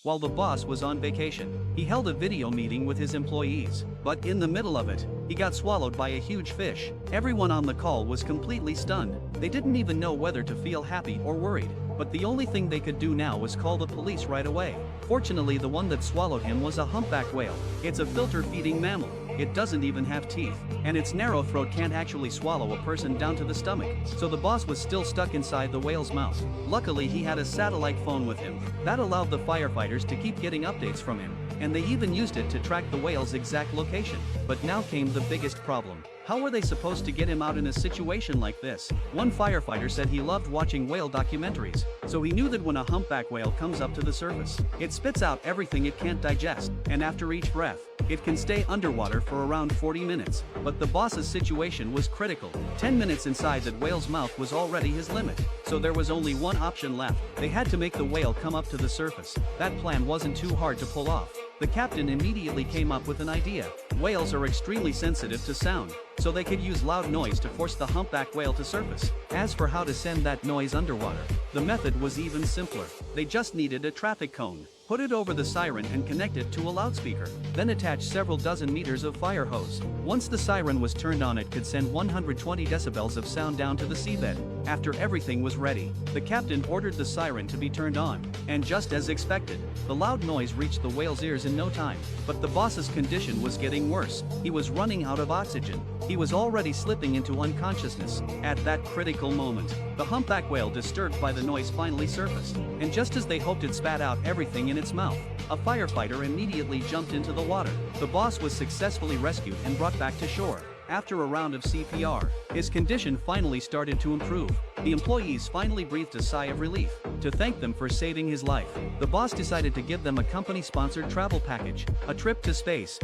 while the boss was on vacation. He held a video meeting with his employees, but in the middle of it, he got swallowed by a huge fish. Everyone on the call was completely stunned. They didn't even know whether to feel happy or worried, but the only thing they could do now was call the police right away. Fortunately, the one that swallowed him was a humpback whale. It's a filter-feeding mammal. It doesn't even have teeth, and its narrow throat can't actually swallow a person down to the stomach, so the boss was still stuck inside the whale's mouth. Luckily, he had a satellite phone with him. That allowed the firefighters to keep getting updates from him, and they even used it to track the whale's exact location. But now came the biggest problem. How were they supposed to get him out in a situation like this? One firefighter said he loved watching whale documentaries, so he knew that when a humpback whale comes up to the surface, it spits out everything it can't digest, and after each breath, it can stay underwater for around 40 minutes. But the boss's situation was critical. 10 minutes inside that whale's mouth was already his limit, so there was only one option left. They had to make the whale come up to the surface. That plan wasn't too hard to pull off. The captain immediately came up with an idea. Whales are extremely sensitive to sound, so they could use loud noise to force the humpback whale to surface. As for how to send that noise underwater, the method was even simpler. They just needed a traffic cone. Put it over the siren and connect it to a loudspeaker. Then attach several dozen meters of fire hose. Once the siren was turned on, it could send 120 decibels of sound down to the seabed. After everything was ready, the captain ordered the siren to be turned on, and just as expected, the loud noise reached the whale's ears in no time. But the boss's condition was getting worse. He was running out of oxygen. He was already slipping into unconsciousness. At that critical moment, the humpback whale, disturbed by the noise, finally surfaced, and just as they hoped, it spat out everything in its mouth. A firefighter immediately jumped into the water. The boss was successfully rescued and brought back to shore. After a round of CPR, his condition finally started to improve. The employees finally breathed a sigh of relief. To thank them for saving his life, the boss decided to give them a company-sponsored travel package, a trip to space.